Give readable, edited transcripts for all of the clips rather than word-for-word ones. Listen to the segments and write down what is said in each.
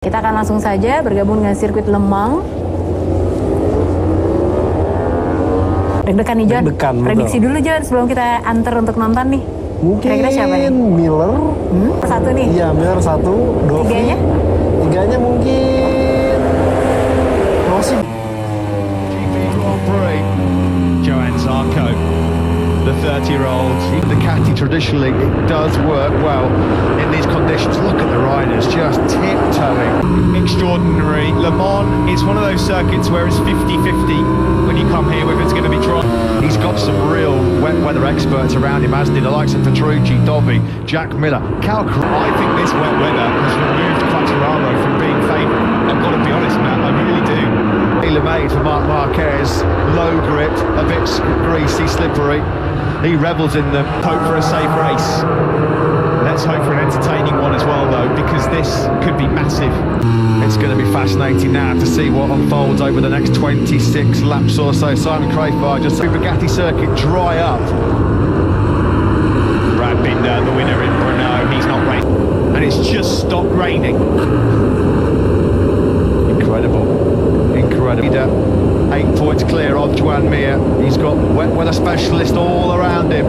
Kita akan langsung saja bergabung dengan sirkuit Le Mans. Deg-degan nih John. Deg-degan, Prediksi betul. dulu John sebelum kita antar untuk nonton nih. Mungkin Kira-kira siapa nih? Miller. Satu nih. Iya, Miller satu. Dovi. Tiganya? Tiganya mungkin Rossi. Johann Zarco, the 30-year-old. The Ducati traditionally, it does work well in these conditions. Look at the riders just tiptoeing. Extraordinary. Le Mans is one of those circuits where it's 50-50 when you come here, whether it's going to be dry. He's got some real wet weather experts around him, hasn't he? The likes of Petrucci, Dovi, Jack Miller, I think this wet weather has removed Quartararo from being favourite. I've got to be honest, Matt, I really do. Tailor-made for Marc Marquez, low grit, a bit greasy, slippery. He revels in them. Hope for a safe race. Let's hope for an entertaining one as well, though, because this could be massive. It's going to be fascinating now to see what unfolds over the next 26 laps or so. Simon Crafar just the Bugatti circuit dry up. Brad Binder, the winner in Brno, he's not racing, and it's just stopped raining. Incredible, incredible. 8 points clear of Joan Mir. He's got wet weather specialist all around him.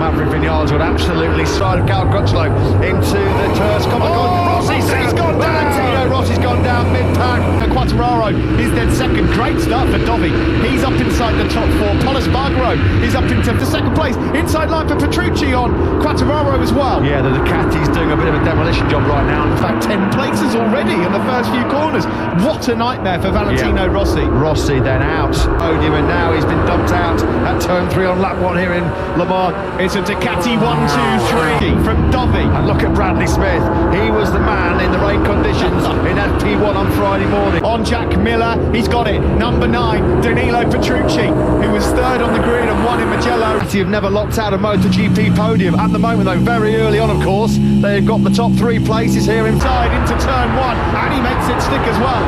Maverick Vinales would absolutely slide Cal Crutchlow into the turf. Come on, Rossi's gone down. Tino Rossi's gone down mid-pack. Quartararo is then second. Great start for Dovi. He's up inside the top four. Paul Espargaro is up into the second place. Inside line for Petrucci on Quartararo as well. Yeah, the Ducati's doing a bit of a demolition job right now. In fact, 10 places already in the first few corners. What a nightmare for Valentino Rossi. Rossi then out. Podium, and now he's been dumped out at turn 3 on lap 1 here in Le Mans. It's a Ducati 1-2-3 from Dovi. And look at Bradley Smith. He was the man in the rain conditions in FP1 on Friday morning. On Jack Miller, he's got it. Number 9, Danilo Petrucci, who was third on the grid and won in Mugello. You've never locked out a MotoGP podium. At the moment, though, very early on, of course, they've got the top 3 places here inside into turn 1, and he makes it stick as well.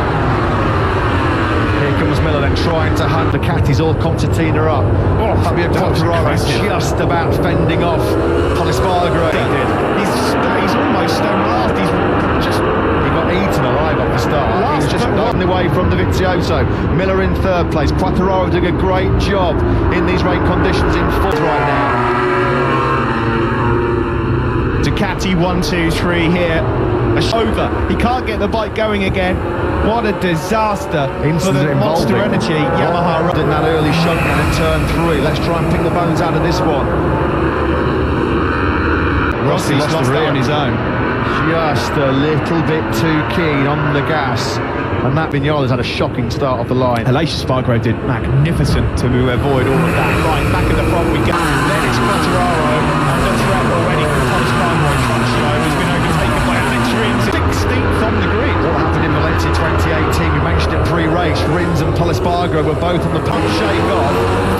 Here comes Miller then trying to hunt the Ducati's all concertina up. Oh, Fabio Quartararo just about fending off Paul Espargaro. He's almost stone last. He got eaten alive off the start. He's just gotten away from the Vizioso. Miller in 3rd place. Quartararo doing a great job in these rain conditions in 4th right now. Ducati 1-2-3 here. Over. He can't get the bike going again. What a disaster for the Monster Energy Yamaha. In that early shunt in turn 3. Let's try and pick the bones out of this one. Rossi's lost it on his own. Just a little bit too keen on the gas. And that Vinales had a shocking start off the line. Aleix Espargaro did magnificent to avoid all of that. Right, back at the front we go. Then it's Quartararo under threat already from Paul Espargaro. Crutchlow has been overtaken by Alex Rins. 16th on the grid. What happened in Valencia 2018? We mentioned it pre-race. Rins and Paul Espargaro were both on the punch shake on.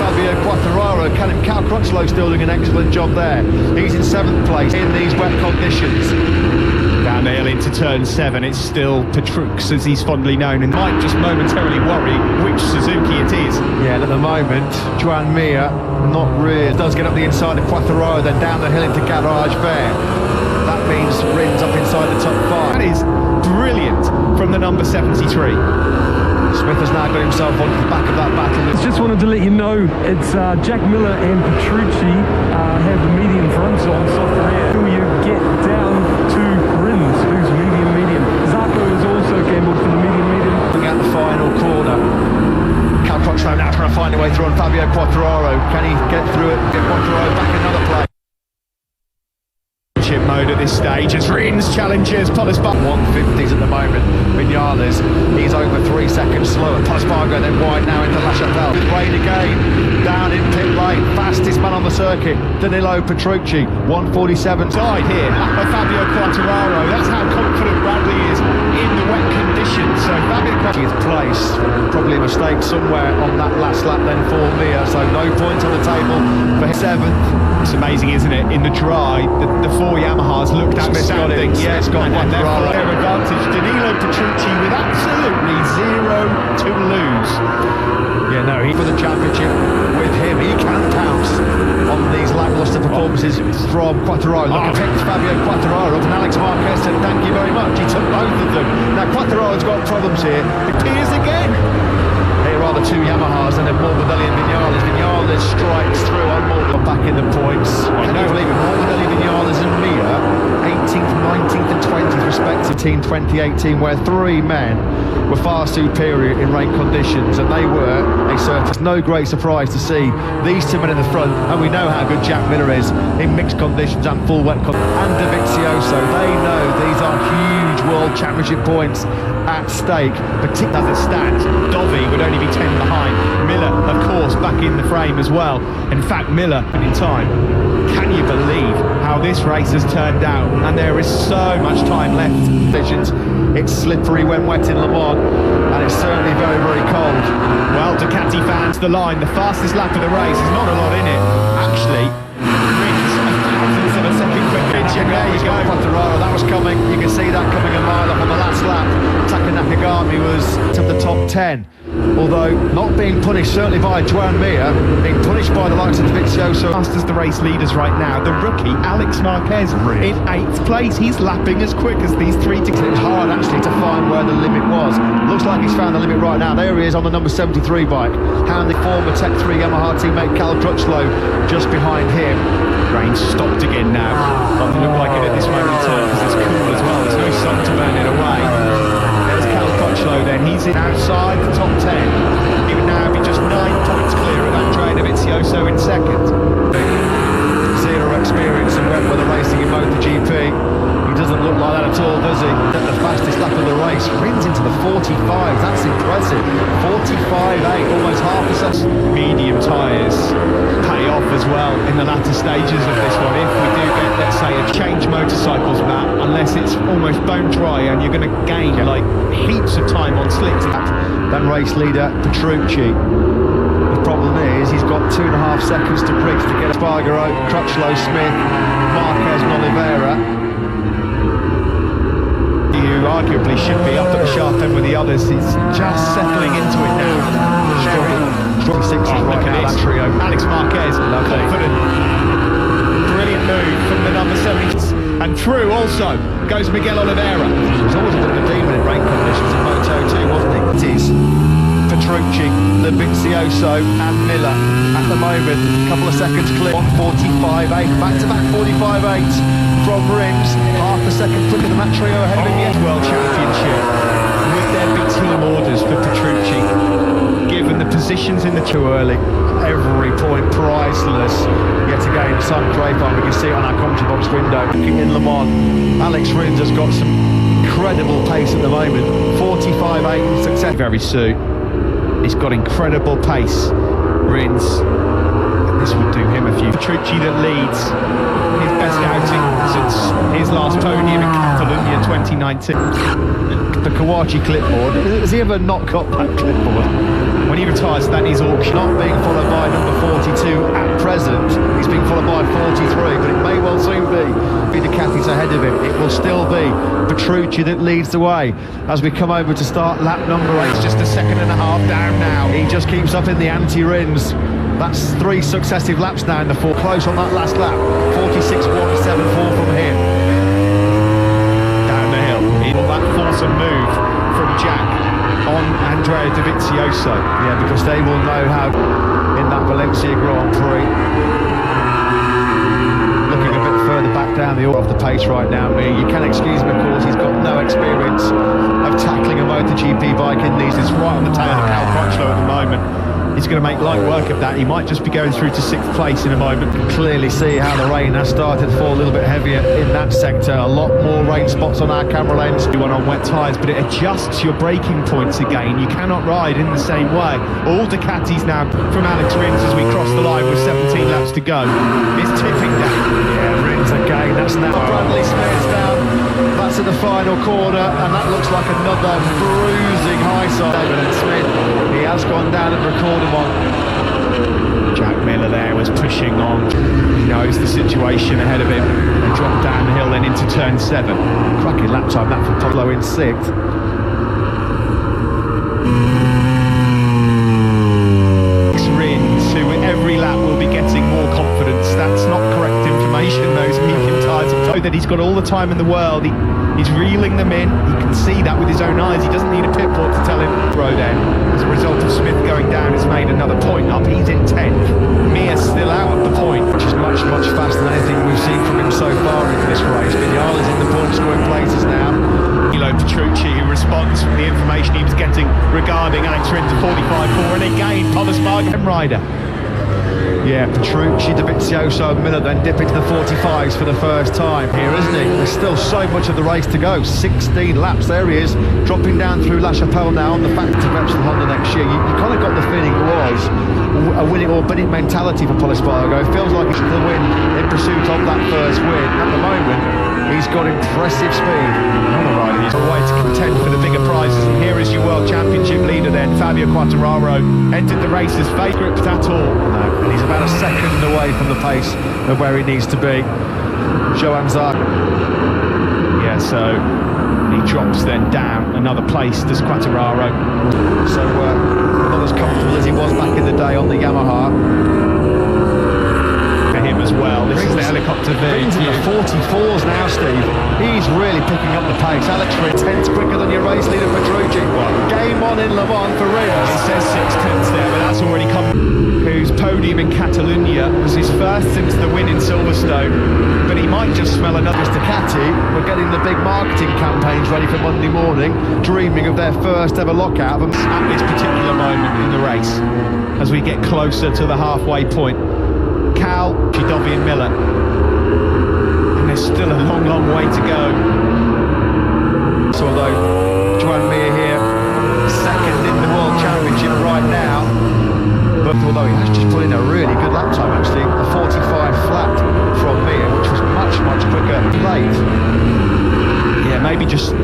Fabio Quartararo, Cal Crutchlow still doing an excellent job there. He's in 7th place in these wet conditions. Down the hill into turn 7, it's still Petrux, as he's fondly known, and might just momentarily worry which Suzuki it is. Yeah, and at the moment, Joan Mir, not really, does get up the inside of Quartararo, then down the hill into Garage Fair. That means Rins up inside the top 5. That is brilliant from the number 73. Smith has now got himself onto the back of that battle. Just wanted to let you know it's Jack Miller and Petrucci have the medium fronts on soft rear. Till you get down to Rins, who's medium. Zarco is also gambled for the medium. Looking at the final corner. Cal Crutchlow now trying to find a way through on Fabio Quartararo. Can he get through it? Get Quartararo back another play. Mode at this stage as Rins challenges Paul Espargaro. 150s at the moment. Vinales, he's over 3 seconds slower. Paul Espargaro then wide now into La Chapelle. Rain again, down in pit lane. Fastest man on the circuit, Danilo Petrucci. 147 side here of Fabio Quartararo. That's how confident Bradley is. in the wet conditions. So Fabio his place, probably a mistake somewhere on that last lap then for Mia. So no points on the table for his 7th. It's amazing, isn't it? In the dry, the 4 Yamahas looked outstanding. Yeah, it's got one their advantage. Danilo Petrucci with absolutely 0 to lose. Yeah, no, he for the championship with him. He can pounce on these lacklustre performances from Quartararo. Look at Fabio Quartararo and Alex Marquez said thank you very much. He took both of them. Now Quartararo's got problems here. It appears again. Here are the 2 Yamahas and then Morbidelli and Vinales. Vinales strikes through on Morbidelli back in the points. Can you believe it? Morbidelli, Vinales and Mia, 18th, 19th and 20th respectively, 2018, where 3 men were far superior in rain conditions, and they were a surface. No great surprise to see these 2 men in the front, and we know how good Jack Miller is in mixed conditions and full wet conditions. And Dovizioso, they know these are huge World Championship points at stake, particularly as it stands. Dovi would only be 10 behind. Miller, of course, back in the frame as well. In fact, Miller in time. Can you believe how this race has turned out? And there is so much time left. It's slippery when wet in Le Mans, and it's certainly very, very cold. Well, Ducati fans, the line, the fastest lap of the race, there's not a lot in it. Actually, Rins a thousandth of a second quicker. There you go. Quartararo, that was coming. You can see that coming a mile off on the last lap. Taka Nakagami was to the top 10. Although not being punished certainly by Joan Mir, being punished by the likes of Dovizioso. Fast as the race leaders right now, the rookie Alex Marquez in 8th place. He's lapping as quick as these 3. It's hard actually to find where the limit was. Looks like he's found the limit right now. There he is on the number 73 bike. And the former Tech 3 Yamaha teammate Cal Crutchlow just behind him. Rain stopped again now. Doesn't look like it at this moment in time because it's cool as well. There's no sun to burn it away. There's Cal Crutchlow then. He's in outside the top 10. He would now be just 9 points clear of Andrea Dovizioso in 2nd. Zero experience in wet weather racing in Motogp. He doesn't look like that at all, does he? At the fastest lap of the race, Rins into the 45s. That's impressive. 45.8, almost half a second. Medium tyres pay off as well in the latter stages of this one. If we do get, let's say, a change motorcycles map, unless it's almost bone dry and you're going to gain like heaps of time on slicks. Then race leader Petrucci. The problem is he's got 2.5 seconds to bridge to get Spargaro, Crutchlow, Smith, Marquez and Oliveira. Who arguably should be up at the sharp end with the others. He's just settling into it now. Strong 60s right now, that trio. Alex Marquez, confident. Brilliant move from the number 70. And through also goes Miguel Oliveira. He was always a bit of a demon in rain conditions in Moto2, wasn't he? It is Petrucci, Dovizioso and Miller at the moment. A couple of seconds clear. 1:45.8, back-to-back 45.8 from Rins. Half a second quicker than that trio ahead of him yet. World Championship. Would there be team orders for Petrucci? Given the positions in the too early, every point priceless. Yet again, Sun Draper, we can see it on our commentary box window. In Le Mans, Alex Rins has got some incredible pace at the moment. 45.8 success very soon. He's got incredible pace. Rins, this would do him a few. Petrucci that leads his best outing since his last podium in Catalonia 2019. The Kawachi clipboard, has he ever not got that clipboard? When he retires, that is auction. Not being followed by number 42 at present. He's being followed by 43, but it may well soon be Ducati's ahead of him. It will still be Petrucci that leads the way as we come over to start lap number 8. It's just a 1.5 seconds down now. He just keeps up in the anti-Rins. That's 3 successive laps now in the 4. Close on that last lap. 46.174 from him. Down the hill. Will that force a move from Jack on Andrea Dovizioso? Yeah, because they will know how in that Valencia Grand Prix. Looking a bit further back down the order of the pace right now. You can excuse him, of course. He's got no experience of tackling a MotoGP bike in these. It's right on the tail of Cal Crutchlow at the moment. He's going to make light work of that. He might just be going through to 6th place in a moment. You can clearly see how the rain has started to fall a little bit heavier in that sector. A lot more rain spots on our camera lens. You want on wet tyres, but it adjusts your braking points again. You cannot ride in the same way. All Ducatis now from Alex Rins as we cross the line with 17 laps to go. It's tipping down. Yeah, Rins again. That's now Bradley Smith's down. That's at the final corner, and that looks like another bruising high side. And Smith, he has gone down and recorded one. Jack Miller there was pushing on. He knows the situation ahead of him. And dropped down the hill then into turn 7. Cracking lap time, that from Pablo in 6th. Rins, who every lap will be getting more confidence. That's not correct information, those medium tyres. That he's got all the time in the world. He's reeling them in. He can see that with his own eyes. He doesn't need a pit board to tell him. Road end. As a result of Smith going down, has made another point up. He's in 10th. Mir still out of the point, Which is much, much faster than anything we've seen from him so far in this race. Vinales in the point scoring places now. Petrucci, who responds from the information he was getting regarding Alex Rins to 45.4, and again Thomas Margam rider. Yeah, Petrucci, Dovizioso and Miller then dip into the 45s for the first time here, isn't he? There's still so much of the race to go. 16 laps, there he is, dropping down through La Chapelle now on the factory to Repsol Honda next year. You kind of got the feeling it was a winning or bidding mentality for Pol Espargaro. It feels like it's the win in pursuit of that first win. At the moment, he's got impressive speed. Another rider who's away to contend for the bigger prizes. And here is your World Championship leader then, Fabio Quartararo, entered the race as favourite at all. No, and he's about a second away from the pace of where he needs to be. Johan Zarco. Yeah, so he drops then down another place, does Quartararo. So not as comfortable as he was back in the day on the Yamaha. For him as well, this is the helicopter Rins in the view. 44s now, Steve. He's really picking up the pace. Alex Rins, 10th quicker than your race leader Petrucci. Game on in Le Mans for It Rins. says 6/10 there, but that's already come. Whose podium in Catalonia was his first since the win in Silverstone, but he might just smell another. Ducati were getting the big marketing campaigns ready for Monday morning, dreaming of their first ever lockout. At this particular moment in the race, as we get closer to the halfway point, Cal, Gidovi and Miller, and there's still a long, long way to go. So although Joan Mir here, second in the World Championship right now, but although he has just put in a really good lap time actually, a 45 flat from Mir, which was much, much quicker late. Yeah, maybe just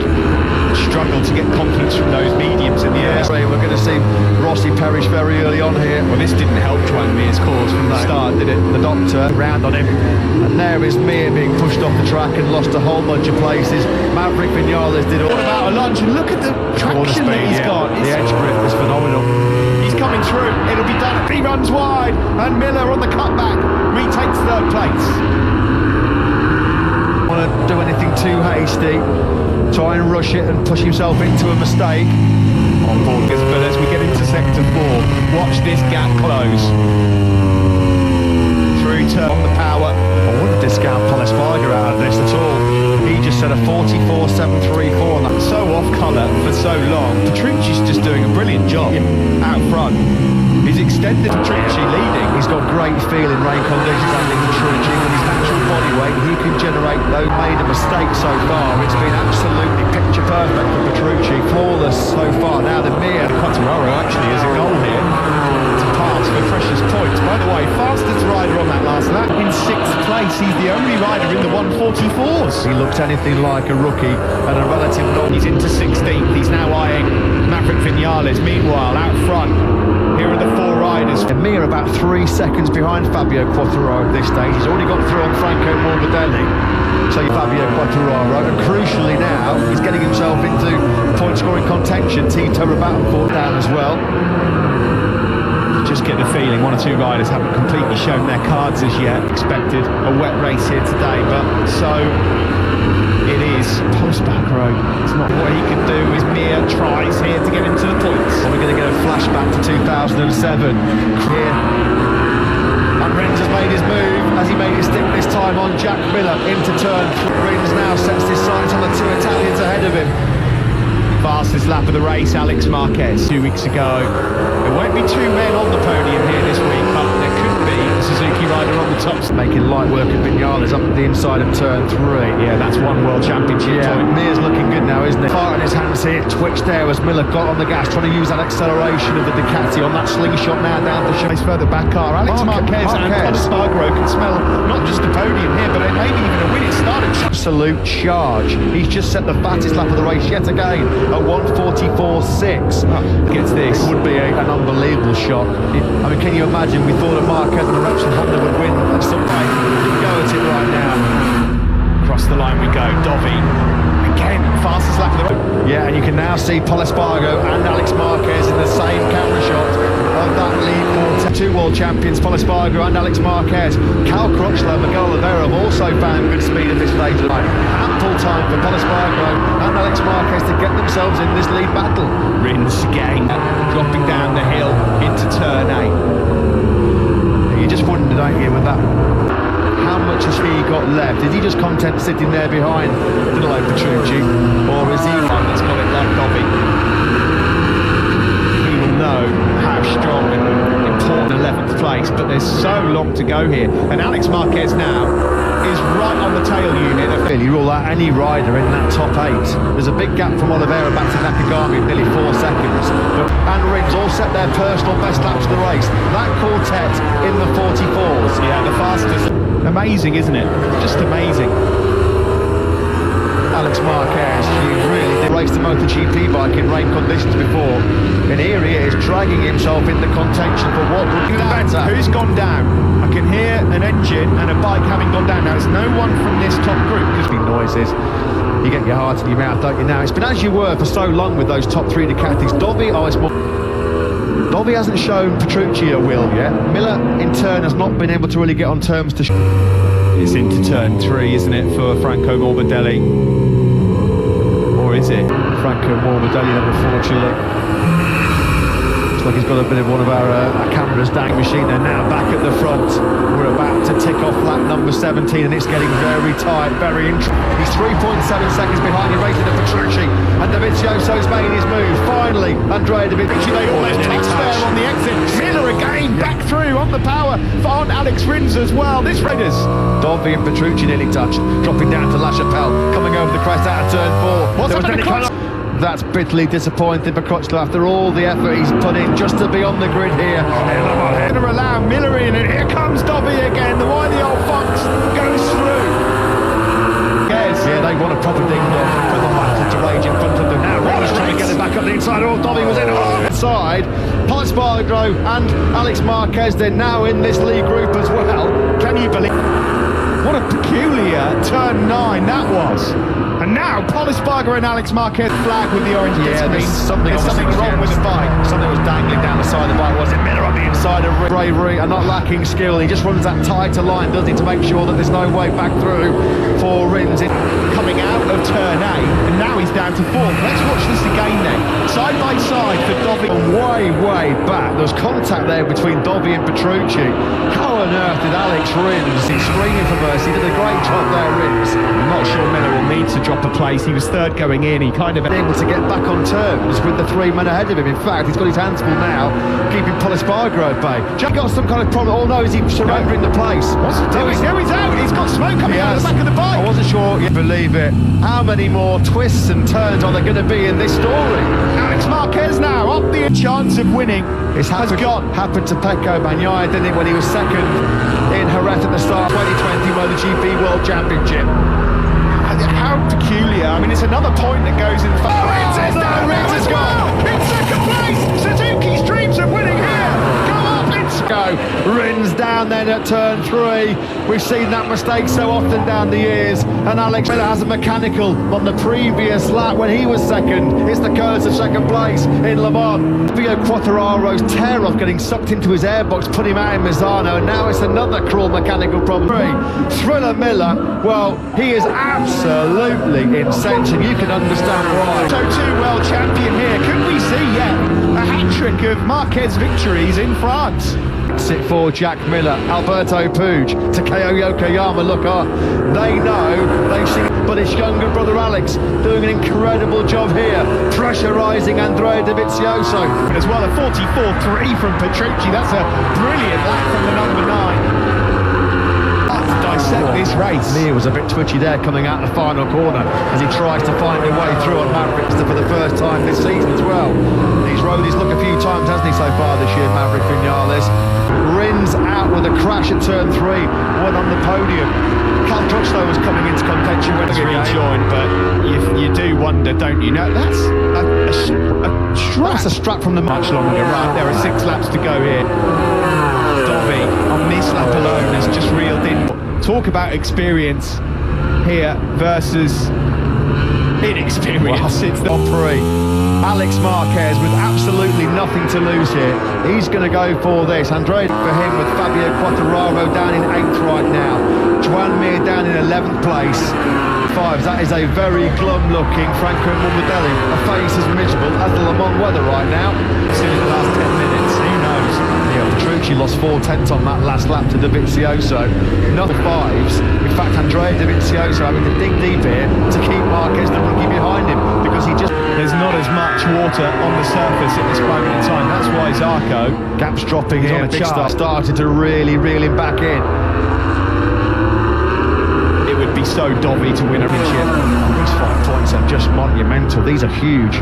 struggle to get confidence from those mediums in the air. We're going to see Rossi perish very early on here. Well, this didn't help Joan Mir's cause from the start, did it? The doctor round on him, and there is Mir being pushed off the track and lost a whole bunch of places. Maverick Vinales did all About a lunge, and look at the traction that he's got. The edge grip is phenomenal. He's coming through, it'll be done. He runs wide, and Miller on the cutback retakes third place. Want to do anything too hasty, try and rush it and push himself into a mistake. On board, but as we get into sector 4, watch this gap close. Through turn on the power. I wouldn't discount Pol Espargaro out of this at all. He just said a 44.734 on that. So off colour for so long. Petrucci's just doing a brilliant job out front. He's extended Petrucci leading. He's got great feel in rain conditions, Andy Petrucci. With his natural body weight, he can generate those. Made a mistake so far. It's been absolutely picture perfect for Petrucci. Flawless so far. Now the Mir. Quartararo actually is a goal here to pass for precious points. By the way, fastest rider on that last lap. In 6th place, he's the only rider in the 144s. He looked anything like a rookie and a relative non. He's into 16th. He's now eyeing Maverick Vinales. Meanwhile, out front, here are the 4 riders. And Mir about 3 seconds behind Fabio Quartararo at this stage. He's already got through on Franco Morbidelli. So Fabio Quartararo, and crucially now, he's getting himself into point-scoring contention. Tito Rabatencourt down as well. Just get the feeling 1 or 2 riders haven't completely shown their cards as yet. Expected a wet race here today, but so it is. Pol Espargaro, it's not what he can do as Mir tries here to get into the points. And we're going to get a flashback to 2007 here. And Rins has made his move as he made his stick this time on Jack Miller into turn. Rins now sets his sights on the 2 Italians ahead of him. Fastest lap of the race, Alex Marquez 2 weeks ago. There won't be 2 men on the podium here this week, but there could be. The Suzuki rider on the top. Making light work of Vinales up the inside of turn 3. Yeah, that's one world championship point. Mir's looking good now, isn't it? Fire in his hands here, twitched there as Miller got on the gas, trying to use that acceleration of the Ducati on that slingshot now down the His further back car, Alex Marquez and Espargaro can smell not just a podium here, but maybe even a win. It started absolute charge. He's just set the fastest lap of the race yet again at 1:44.6. Gets this. It would be an unbelievable shock. I mean, can you imagine? We thought that Marquez and Repsol Honda would win at some point. Go at it right now. Across the line we go. Dovi again, fastest lap of the road. Yeah, and you can now see Paul Espargaro and Alex Marquez in the same camera shot of that lead quartet. Two world champions, Paul Espargaro and Alex Marquez. Cal Crutchlow and Miguel Oliveira have also found good speed at this stage of the line. Ample time for Paul Espargaro and Alex Marquez to get themselves in this lead battle. Rins again, dropping down the hill into turn 8. You just wonder, don't you, with that, how much has he got left? Is he just content sitting there behind Danilo Petrucci, or is he one that's got it like Dovi? He will know how strong and important 11th place, but there's so long to go here. And Alex Marquez now is right on the tail unit. Really rule out any rider in that top 8. There's a big gap from Oliveira back to Nakagami of nearly 4 seconds. And Rins all set their personal best laps of the race. That quartet in the 44s. Yeah, the fastest. Amazing, isn't it? Just amazing. Alex Marquez, he really did race the Motogp bike in rain conditions before. And here he is, dragging himself in the contention for what would be better. Who's gone down? I can hear an engine and a bike having gone down. Now, there's no one from this top group. Just be noises. You get your heart in your mouth, don't you, now? It's been as you were for so long with those top 3 Ducatis. Dovi hasn't shown Petrucci a will yet. Miller, in turn, has not been able to really get on terms to... It's into turn 3, isn't it, for Franco Morbidelli? Or is it? Franco Morbidelli, unfortunately. Looks like he's got a bit of one of our cameras dang machine there now, back at the front. We're about to tick off lap number 17 and it's getting very tight, very interesting. He's 3.7 seconds behind, he racing to Petrucci, and Dovizioso's made his move. Finally, Andrea Dovizioso, they almost touched there on the exit. Miller again, back through on the power on Alex Rins as well. This Raiders. Dovi and Petrucci nearly touched, dropping down to La Chapelle, coming over the crest out of turn 4. What's happening to That's bitterly disappointing for Crutchlow after all the effort he's put in just to be on the grid here. Going to allow Miller in, and here comes Dovi again. The wily old fox goes through. Yes, yeah, they want a proper ding-dong. Put the battle to rage in front of them. Now Rins trying to get it back up the inside. Oh, Dovi was in inside. Paul Espargaro and Alex Marquez, they're now in this lead group as well. Can you believe? What a peculiar turn 9 that was. And now Paul Espargaro and Alex Marquez flag with the orange disc. There's something wrong with the bike. Something was dangling down the side of the bike. Was it Miller on the inside of bravery and not lacking skill? He just runs that tighter line, doesn't he, to make sure that there's no way back through for Rins. Coming out of turn 8, and now he's down to 4th. Let's watch this again then. Side by side for Dovi. Way back. There was contact there between Dovi and Petrucci. How on earth did Alex Rins? He's screaming for mercy. He did a great job there, Rins. I'm not sure Miller will need to drop a place. He was 3rd going in. He kind of able to get back on terms with the 3 men ahead of him. In fact, he's got his hands full now, keeping Paul Espargaro at bay. Jack got some kind of problem. Oh no, is he surrendering the place? What's he doing? No, he's out. He's got smoke coming out of the back of the bike. I wasn't sure you believe it. How many more twists and turns are there going to be in this story? Alex Marquez now up the chance of winning. It's happened to Pecco Bagnaia, didn't it, when he was 2nd in Jerez at the start of 2020 Motogp World Championship. How peculiar. I mean, it's another point that goes in favour. Rins is down. Rins is gone. In 2nd place. Suzuki's dreams of winning here. Go up. Rins down then at turn 3. We've seen that mistake so often down the years, and Alex Miller has a mechanical on the previous lap when he was 2nd. It's the curse of 2nd place in Le Mans. Fabio Quartararo's tear off getting sucked into his airbox put him out in Misano, and now it's another cruel mechanical problem. Thriller Miller, well, he is absolutely incensed. You can understand why. So 2 world champion here. Could we see yet a hat-trick of Marquez victories in France? Sit for Jack Miller, Alberto Puig, Takeo Yokoyama, look on. They know, they've seen, but his younger brother Alex doing an incredible job here, pressurising Andrea Dovizioso. As well, a 44.3 from Petrucci. That's a brilliant lap from the number 9. set this race. Lear was a bit twitchy there coming out the final corner as he tries to find a way through on Maverick for the first time this season as well. He's rode his luck a few times, hasn't he, so far this year, Maverick Vinales. Rins out with a crash at turn 3, one on the podium. Cal Crutchlow was coming into contention when Really joined, but you do wonder, don't you? No, that's a strap. That's a strap from the Much longer, right? There are 6 laps to go here. Dobby on this lap alone has just reeled in. Talk about experience here versus inexperience. It's the on 3. Alex Marquez with absolutely nothing to lose here. He's going to go for this. Andrea for him with Fabio Quartararo down in 8th right now. Joan Mir down in 11th place. 5. That is a very glum-looking Franco Morbidelli. A face as miserable as the Le Mans weather right now. in the last 10 minutes. Who knows? Yeah, Petrucci lost 4/10 on that last lap to Dovizioso. Not 5s. In fact, Andrea Dovizioso having to dig deep here to keep Marquez, the rookie, behind him because he just... There's not as much water on the surface at this moment in time. That's why Zarco... Gap's dropping He's here. on a Big chart. started to really reel him back in. It would be so Dobby to win a championship. These 5 points are just monumental. These are huge.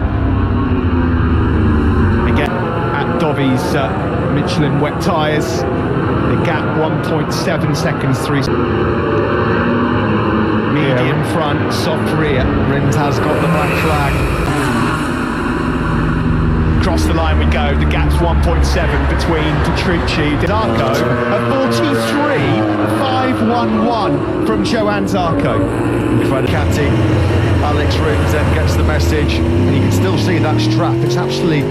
Again, at Dobby's Michelin wet tyres, the gap 1.7 seconds, 3. Medium front, soft rear. Rins has got the black flag. Across the line we go. The gap's 1.7 between Petrucci and Zarco. A 43.511 from Joan Zarco. Catty, Alex Rins then gets the message, and you can still see that strap. It's actually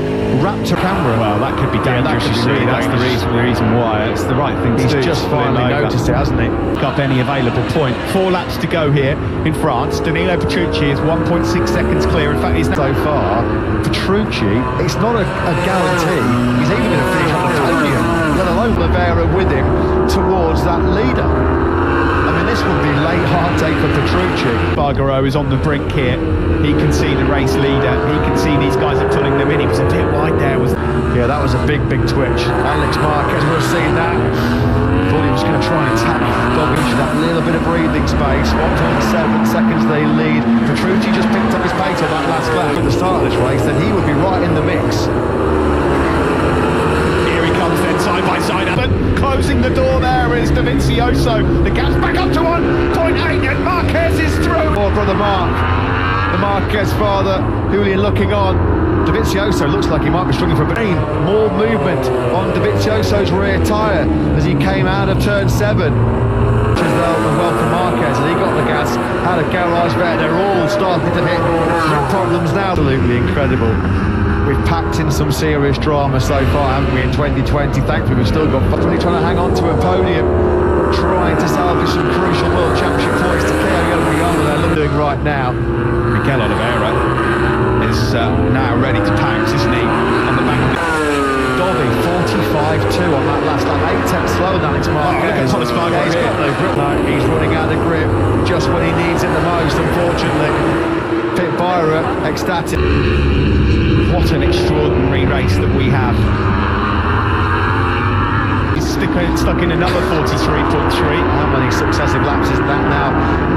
wrapped to camera. Well, that could be dangerous. could be you see. really That's dangerous. the reason why. It's the right thing to He's do. just to pull him finally over. noticed it, hasn't he? Pick up any available point. 4 laps to go here in France. Danilo Petrucci is 1.6 seconds clear. In fact, he's So far, Petrucci, it's not a guarantee he's even going to finish on the podium, let alone Oliveira with him towards that leader. I mean, this would be late heartache for Petrucci. Bargaro is on the brink here. He can see the race leader. He can see these guys are pulling them in. He was a bit wide there. Yeah, that was a big twitch. Alex Marquez would have seen that. Thought he was going to try and tap Dobby into that little bit of breathing space. 1.7 seconds they lead. Petrucci just picked up his pace on that last lap at the start of this race, then he would be right in the mix. Here he comes then, side by side. But closing the door there is Dovizioso. The gap's back up to 1.8 and Marquez is through. Oh, brother Mark, the Marquez father, Julian looking on. Dovizioso looks like he might be struggling for a bit. More movement on Dovizioso's rear tyre as he came out of turn 7. Well for Marquez, and he got the gas out of garage there. They're all starting to hit problems now. Absolutely incredible. We've packed in some serious drama so far, haven't we, in 2020? Thankfully, we've still got really trying to hang on to a podium, trying to salvage some crucial World Championship points to carry over the other they're doing right now. Miguel Oliveira is now ready to pounce, isn't he? On the back of the... Dobby, 45.2 on that last lap, 8 tenths slower than Alex Marquez. Thomas Bargaro He's got no grip. No, he's running out of grip just when he needs it the most, unfortunately. Pit Byra, ecstatic. What an extraordinary race that we have. He's stuck in another 43.3. How many successive laps is that now?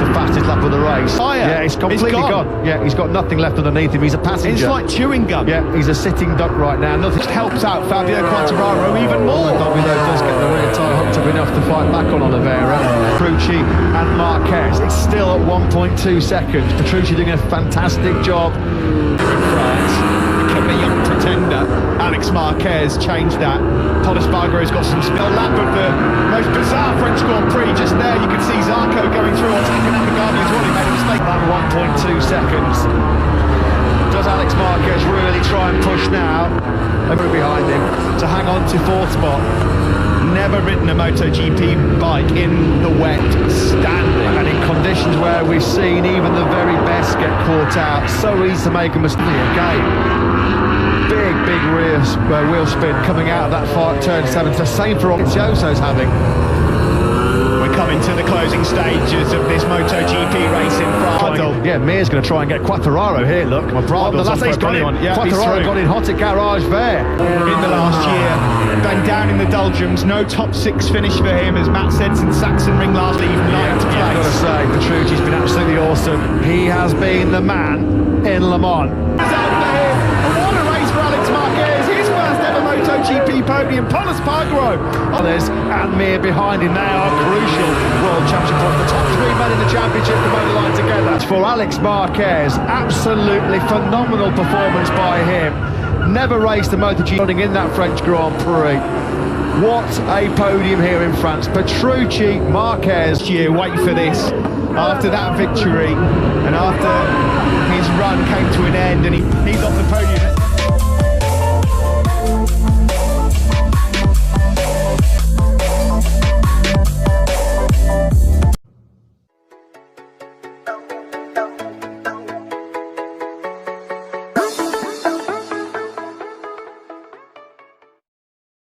The fastest lap of the race. Yeah, it's completely gone. Yeah, he's got nothing left underneath him. He's a passenger. It's like chewing gum. Yeah, he's a sitting duck right now. Nothing Helps out Fabio Quartararo even more. Dobby though does get the rear tyre hooked up enough to fight back on Oliveira. Petrucci and Marquez. It's still at 1.2 seconds. Petrucci doing a fantastic job. In France, become a young pretender. Alex Marquez changed that. Thomas Bargaro's got some spill. Lap of the most bizarre French Grand Prix. Just there, you can see Zarco going through on second and Pagani as well. He made a mistake. That 1.2 seconds. Does Alex Marquez really try and push now? And behind him to hang on to 4th spot. Never ridden a Motogp bike in the wet, standing. And in conditions where we've seen even the very best get caught out, so easy to make a mistake again. Big rear wheel spin coming out of that turn 7. It's the same for Dovizioso's having. When we're coming to the closing stages of this MotoGP race in Prado. Yeah, Mir's going to try and get Quattararo here, look. Prado's on for he's a got brilliant in. one. Yeah, he's Quattararo through. got in hot at garage there. In the last year, been down in the doldrums, no top 6 finish for him as Matt Sedson Sachsenring last leave 9th place. I've got to say, Petrucci's been absolutely awesome. He has been the man in Le Mans. What a race for Alex Marquez, his first ever MotoGP podium. Paul Espargaro And Mir behind him, they are crucial world championship points. The top 3 men in the championship come over the line together. For Alex Marquez, absolutely phenomenal performance by him. Never raced the MotoGP running in that French Grand Prix. What a podium here in France. Petrucci, Marquez. Wait for this. After that victory and after his run came to an end and he's off the podium.